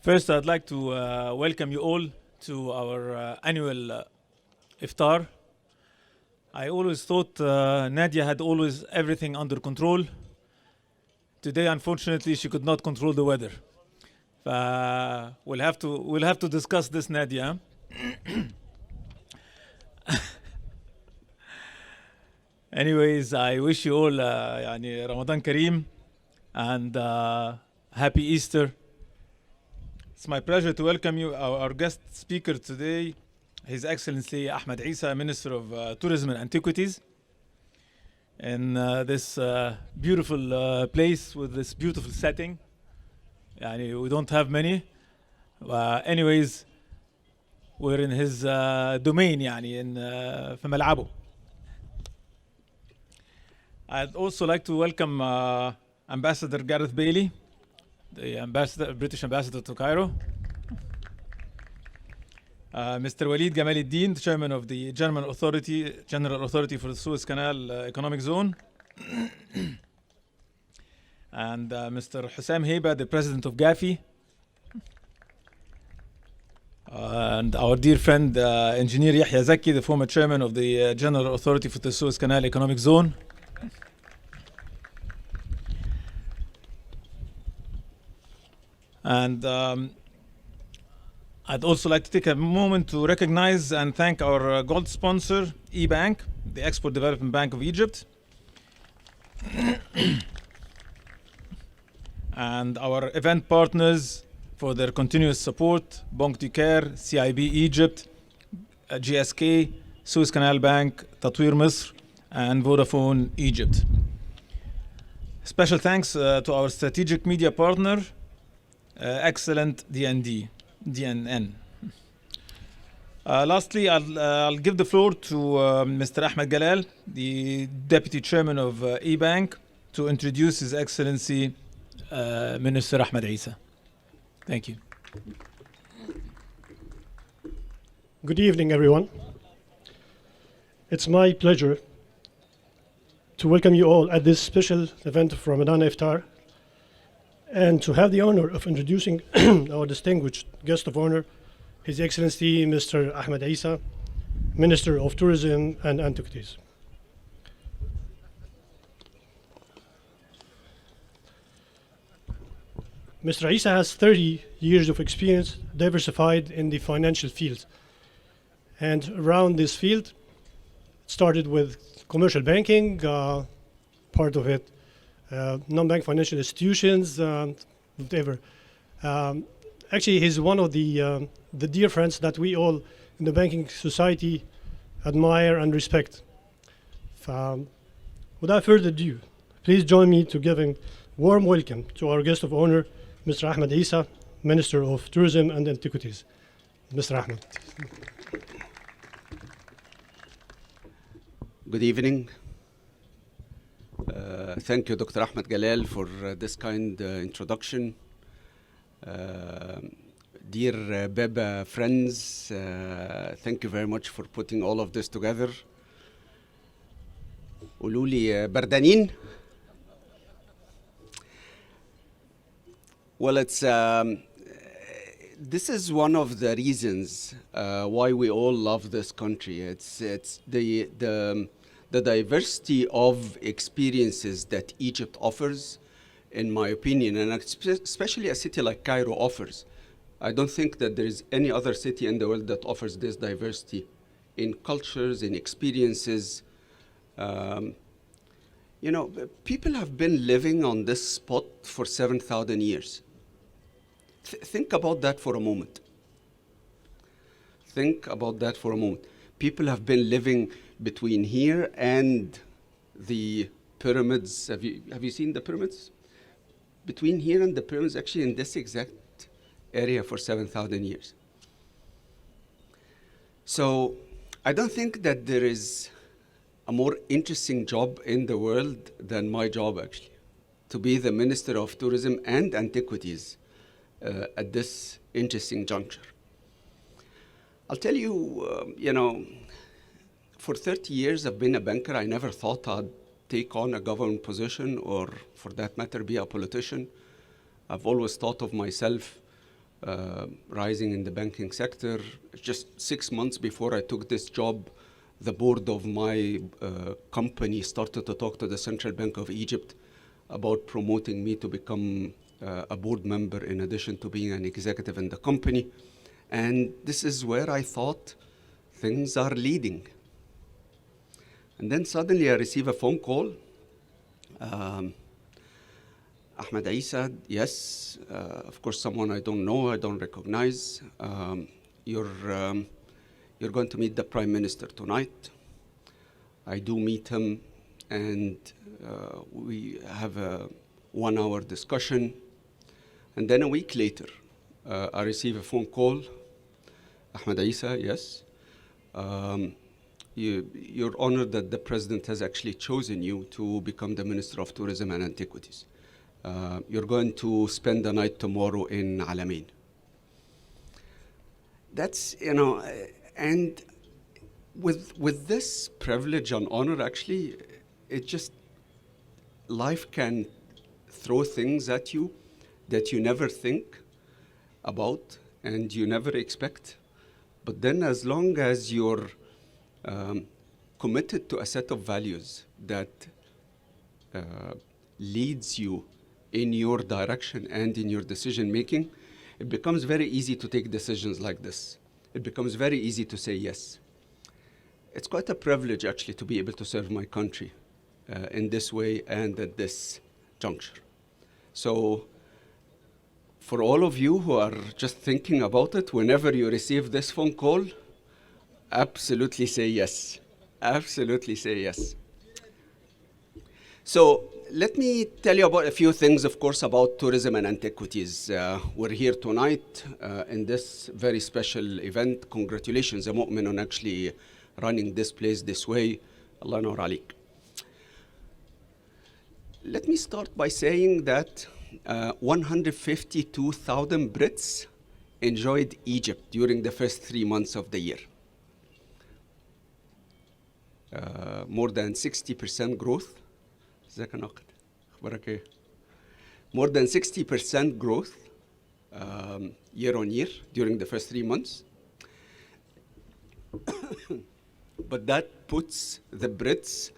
First, I'd like to welcome you all to our annual Iftar. I always thought Nadia had always everything under control. Today, unfortunately, she could not control the weather. We'll have to discuss this, Nadia. Anyways, I wish you all يعني Ramadan Kareem and happy Easter. It's my pleasure to welcome you, our guest speaker today, His Excellency Ahmed Issa, Minister of Tourism and Antiquities, in this beautiful place with this beautiful setting. يعني we don't have many. Anyways, we're in his domain, يعني in في ملعبه. I'd also like to welcome Ambassador Gareth Bailey, the British Ambassador to Cairo. Mr. Walid Gamal-Eddin, the Chairman of the General Authority for the Suez Canal Economic Zone. And Mr. Hussam Heba, the President of GAFI. And our dear friend, Engineer Yahya Zaki, the former Chairman of the General Authority for the Suez Canal Economic Zone. And I'd also like to take a moment to recognize and thank our gold sponsor, eBank, the Export Development Bank of Egypt, and our event partners for their continuous support, Banque du Caire, CIB Egypt, GSK, Suez Canal Bank, Tatweer Misr, and Vodafone Egypt. Special thanks to our strategic media partner, Excellent DNN. Lastly, I'll give the floor to Mr. Ahmed Galal, the Deputy Chairman of eBank, to introduce His Excellency Minister Ahmed Issa. Thank you. Good evening, everyone. It's my pleasure to welcome you all at this special event of Ramadan Iftar, and to have the honor of introducing our distinguished guest of honor, His Excellency Mr. Ahmed Issa, Minister of Tourism and Antiquities. Mr. Issa has 30 years of experience diversified in the financial field. And around this field, started with commercial banking, part of it non-bank financial institutions, whatever. Actually, he's one of the dear friends that we all in the banking society admire and respect. Without further ado, please join me to giving warm welcome to our guest of honor, Mr. Ahmed Issa, Minister of Tourism and Antiquities. Mr. Ahmed. Good evening. Thank you, Dr. Ahmed Galal, for this kind introduction. Dear BEBA friends, thank you very much for putting all of this together. قولوا لي بردانين. Well, this is one of the reasons why we all love this country. It's the diversity of experiences that Egypt offers, in my opinion, and especially a city like Cairo offers. I don't think that there is any other city in the world that offers this diversity in cultures, in experiences. You know, people have been living on this spot for 7,000 years. Think about that for a moment. Think about that for a moment. People have been living between here and the pyramids. Have you seen the pyramids? Between here and the pyramids, actually in this exact area for 7,000 years. So I don't think that there is a more interesting job in the world than my job, actually, to be the Minister of Tourism and Antiquities at this interesting juncture. I'll tell you, you know, for 30 years I've been a banker. I never thought I'd take on a government position or, for that matter, be a politician. I've always thought of myself rising in the banking sector. Just 6 months before I took this job, the board of my company started to talk to the Central Bank of Egypt about promoting me to become a board member in addition to being an executive in the company. And this is where I thought things are leading. And then suddenly I receive a phone call. Ahmed Issa, yes, of course someone I don't know, I don't recognize. You're going to meet the Prime Minister tonight. I do meet him, and we have a 1-hour discussion. And then a week later, I receive a phone call. Ahmed Issa, yes. You're honored that the president has actually chosen you to become the Minister of Tourism and Antiquities. You're going to spend the night tomorrow in Alamein. That's, and with this privilege and honor, actually, it just, life can throw things at you that you never think about and you never expect. But then as long as you're committed to a set of values that leads you in your direction and in your decision making, it becomes very easy to take decisions like this. It becomes very easy to say yes. It's quite a privilege actually to be able to serve my country in this way and at this juncture. So for all of you who are just thinking about it, whenever you receive this phone call, absolutely say yes. Absolutely say yes. So let me tell you about a few things, of course, about tourism and antiquities. We're here tonight in this very special event. Congratulations, Mu'min, on actually running this place this way. Allah nawr alik. Let me start by saying that 152,000 Brits enjoyed Egypt during the first 3 months of the year. More than 60% growth. More than 60% growth year on year during the first 3 months. But that puts the Brits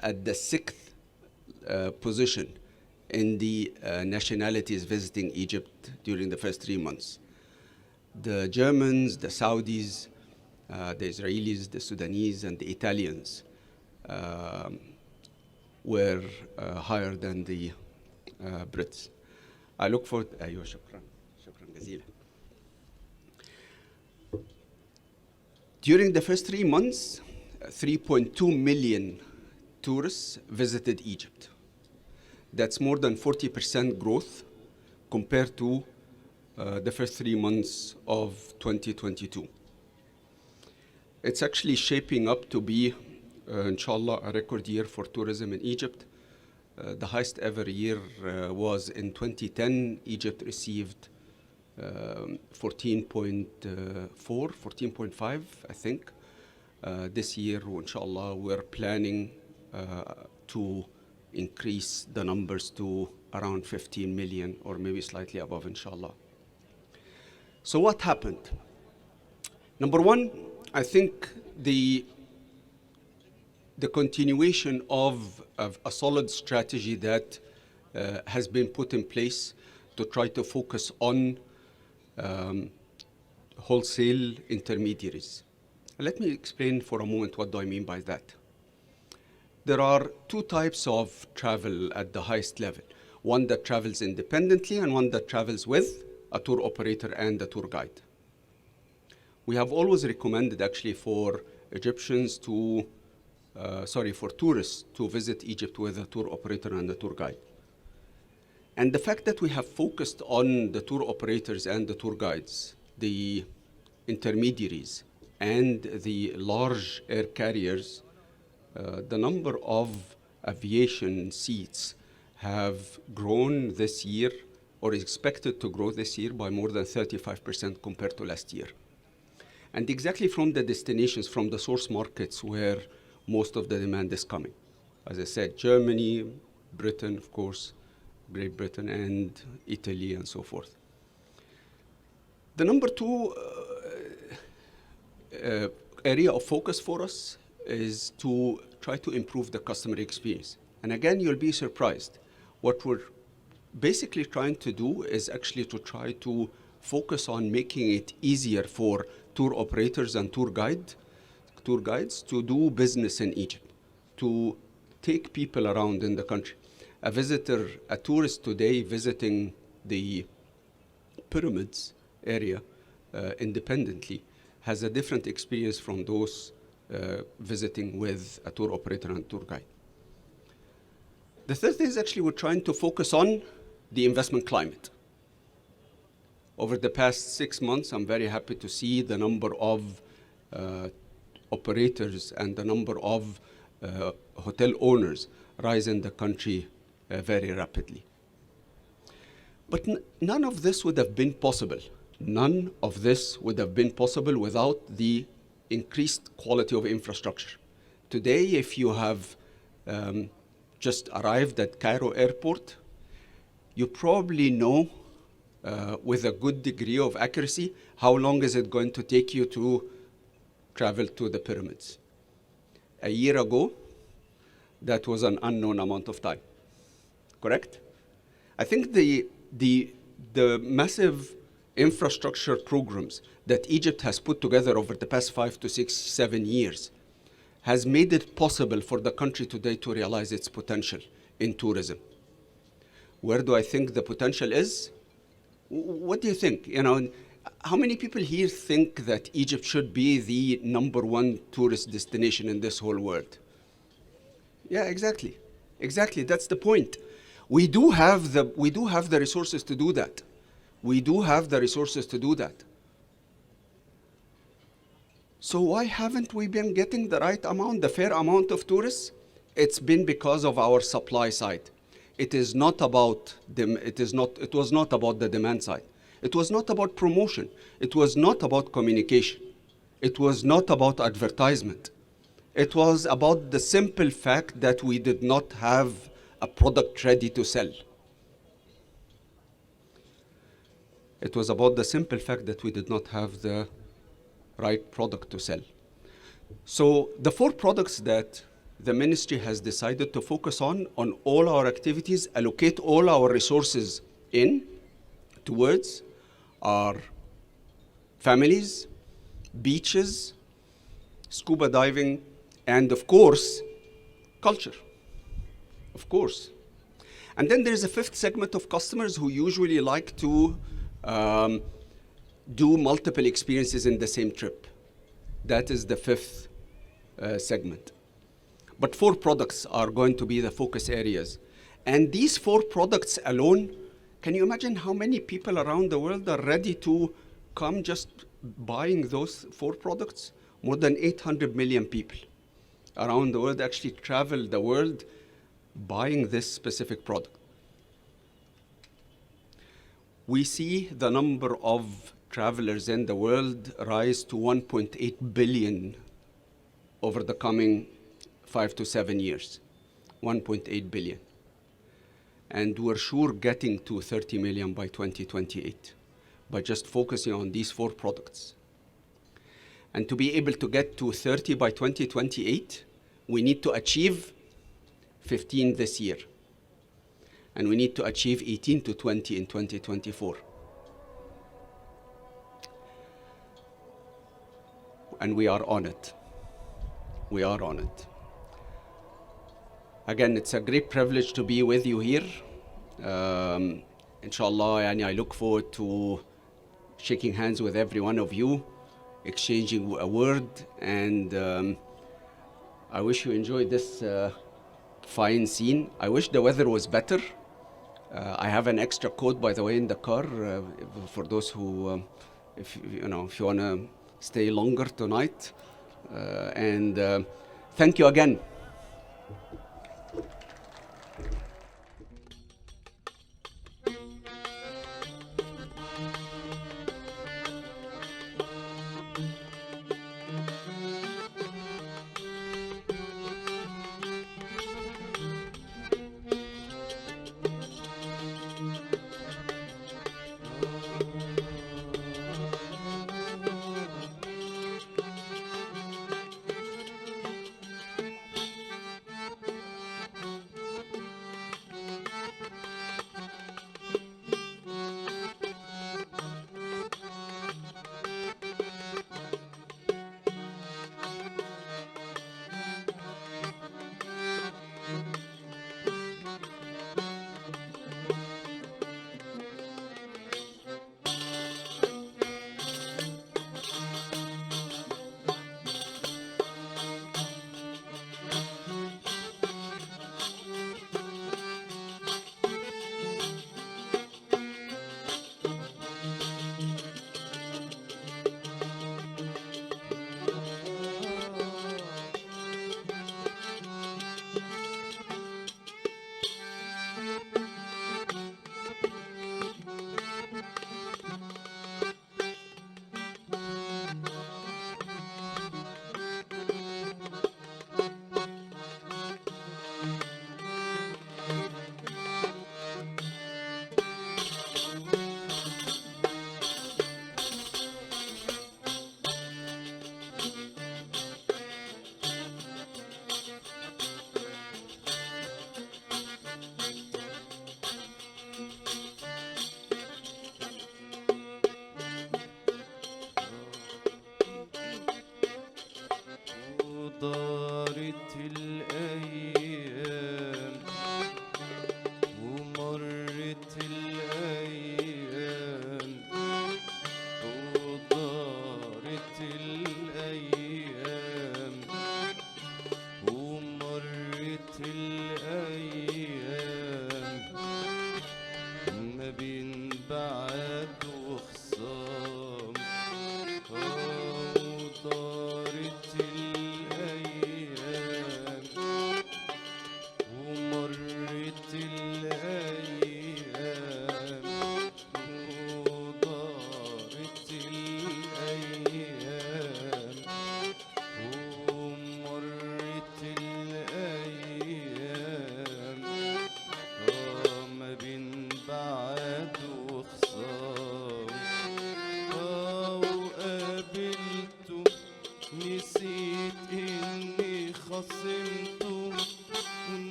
at the 6th position in the nationalities visiting Egypt during the first 3 months. The Germans, the Saudis, the Israelis, the Sudanese, and the Italians were higher than the Brits. I look forward. Shukran jazeelan. During the first 3 months, 3.2 million tourists visited Egypt. That's more than 40% growth compared to the first 3 months of 2022. It's actually shaping up to be, inshallah, a record year for tourism in Egypt. The highest ever year was in 2010. Egypt received 14.5, I think. This year, inshallah, we're planning to increase the numbers to around 15 million or maybe slightly above, inshallah. So what happened? Number one, I think the continuation of a solid strategy that has been put in place to try to focus on wholesale intermediaries. Let me explain for a moment what do I mean by that. There are two types of travel at the highest level. One that travels independently and one that travels with a tour operator and a tour guide. We have always recommended actually for Egyptians to, for tourists to visit Egypt with a tour operator and a tour guide. And the fact that we have focused on the tour operators and the tour guides, the intermediaries, and the large air carriers, the number of aviation seats have grown this year or is expected to grow this year by more than 35% compared to last year. And exactly from the destinations, from the source markets where most of the demand is coming. As I said, Germany, Britain, of course, Great Britain, and Italy, and so forth. The number two area of focus for us is to try to improve the customer experience. And again, you'll be surprised. What we're basically trying to do is actually to try to focus on making it easier for tour operators and tour guides to do business in Egypt, to take people around in the country. A tourist today visiting the pyramids area independently has a different experience from those visiting with a tour operator and tour guide. The third thing is actually we're trying to focus on the investment climate. Over the past 6 months, I'm very happy to see the number of operators and the number of hotel owners rise in the country very rapidly. But none of this would have been possible. None of this would have been possible without the increased quality of infrastructure. Today, if you have just arrived at Cairo airport, you probably know with a good degree of accuracy how long is it going to take you to travel to the pyramids. A year ago, that was an unknown amount of time. Correct? I think the massive infrastructure programs that Egypt has put together over the past 5 to 6, 7 years has made it possible for the country today to realize its potential in tourism. Where do I think the potential is? What do you think? You know, how many people here think that Egypt should be the #1 tourist destination in this whole world? Yeah, exactly. Exactly, that's the point. We do have the resources to do that. We do have the resources to do that. So why haven't we been getting the right amount, the fair amount of tourists? It's been because of our supply side. It was not about the demand side. It was not about promotion. It was not about communication. It was not about advertisement. It was about the simple fact that we did not have a product ready to sell. It was about the simple fact that we did not have the right product to sell. So the 4 products that the ministry has decided to focus on all our activities, allocate all our resources towards are families, beaches, scuba diving, and of course, culture. Of course. And then there's a 5th segment of customers who usually like to do multiple experiences in the same trip. That is the 5th segment. But 4 products are going to be the focus areas. And these 4 products alone, can you imagine how many people around the world are ready to come just buying those 4 products? More than 800 million people around the world actually travel the world buying this specific product. We see the number of travelers in the world rise to 1.8 billion over the coming 5 to 7 years. 1.8 billion. And we're sure getting to 30 million by 2028 by just focusing on these 4 products. And to be able to get to 30 by 2028, we need to achieve 15 this year. And we need to achieve 18 to 20 in 2024. And we are on it. We are on it. Again, it's a great privilege to be with you here. Inshallah, I look forward to shaking hands with every one of you, exchanging a word, and I wish you enjoyed this fine scene. I wish the weather was better. I have an extra coat, by the way, in the car for those who, if you want to stay longer tonight. And thank you again.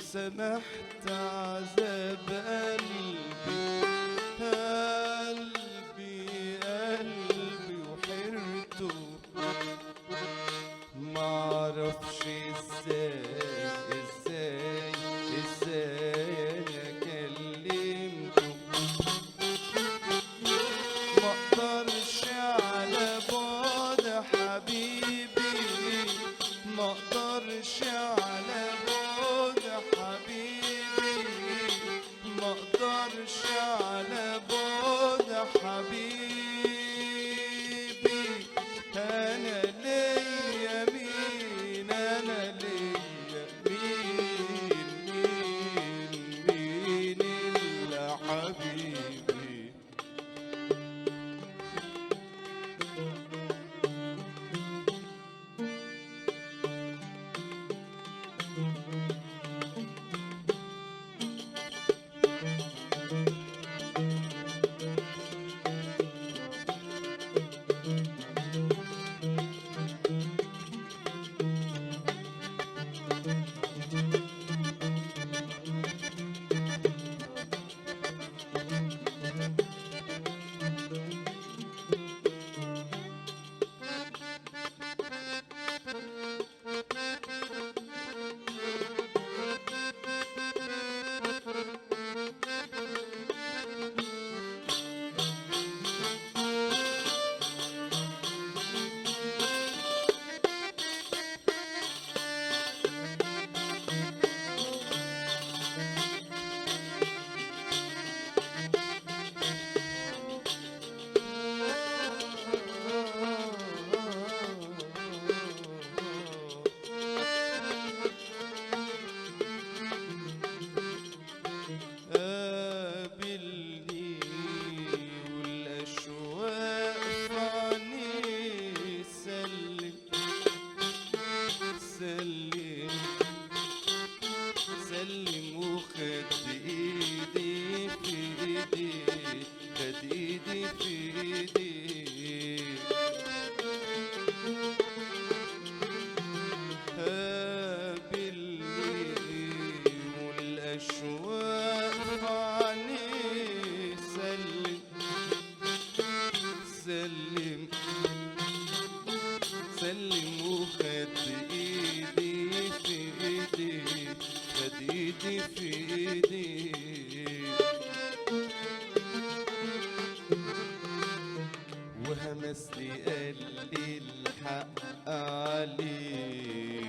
وسمحت عذاب قلبي وحرته، معرفش ازاي انا كلمته، مقدرش على بعد حبيبي، مقدرش على بعد حبيبي، مقدرش على بعد حبيبي. انا ليا مين، انا ليا مين الا حبيبي. قابلني والأشواق في عيني، سلم وخد ايدي في ايدي، خد ايدي في ايدي. قابلني والأشواق في عيني، سلم وخد ايدي في ايدي، خد ايدي في ايدي. وهمسلي قال لي الحق عليه،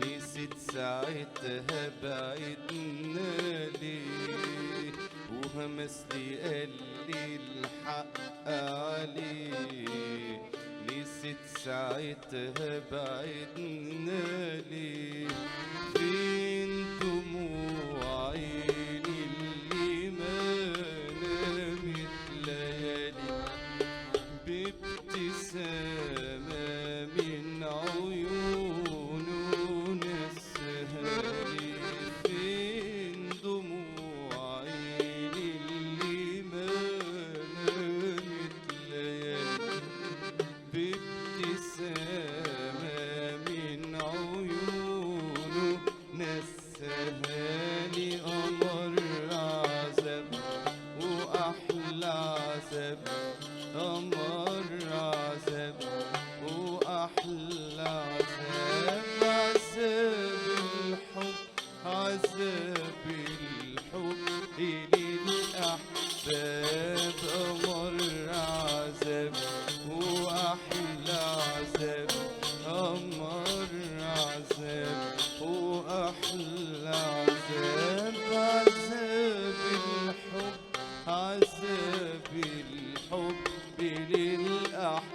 نسيت ساعتها بعدنا ليه. وهمسلي قال لي الحق عليه، نسيت ساعتها بعدنا ليه. فين دموع عيني اللي ما نامت ليالي، بابتسامة من عيونه نسها لي. فين دموع عيني اللي ما نامت ليالي، بابتسامة من عيونه نسها لي. قمر عذاب وأحلى عذاب، قمر عذاب وأحلى عذاب. عذاب الحب للأحباب، قمر عذاب وأحلى عذاب، قمر عذاب وأحلى عذاب. عذاب الحب للأحباب.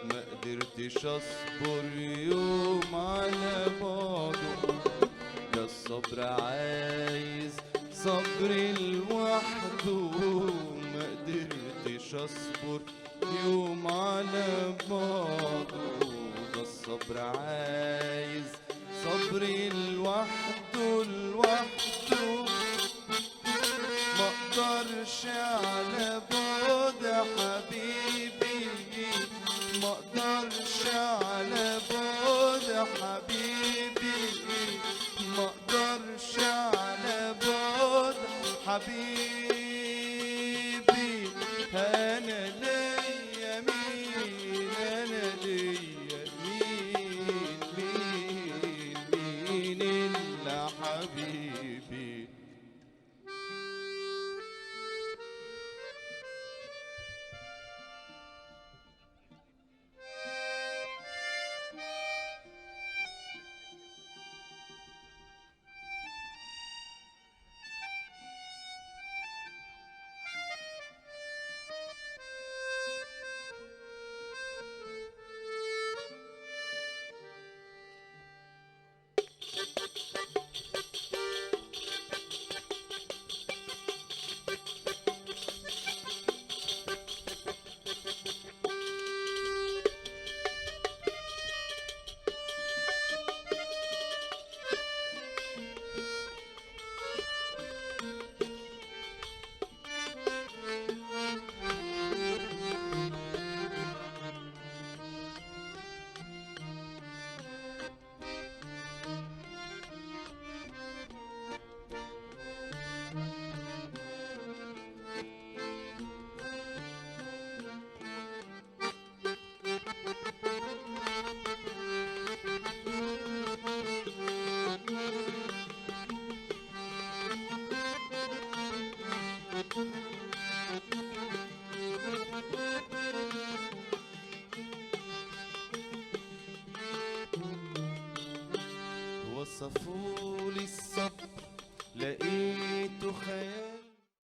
ما قدرتش أصبر يوم على بعده، ده الصبر عايز صبر لوحده. ما قدرتش أصبر يوم على بعده، ده الصبر عايز صبر لوحده. مقدرش على بعد حبيبي، مقدرش على بعد حبيبي، وصفولي الصبر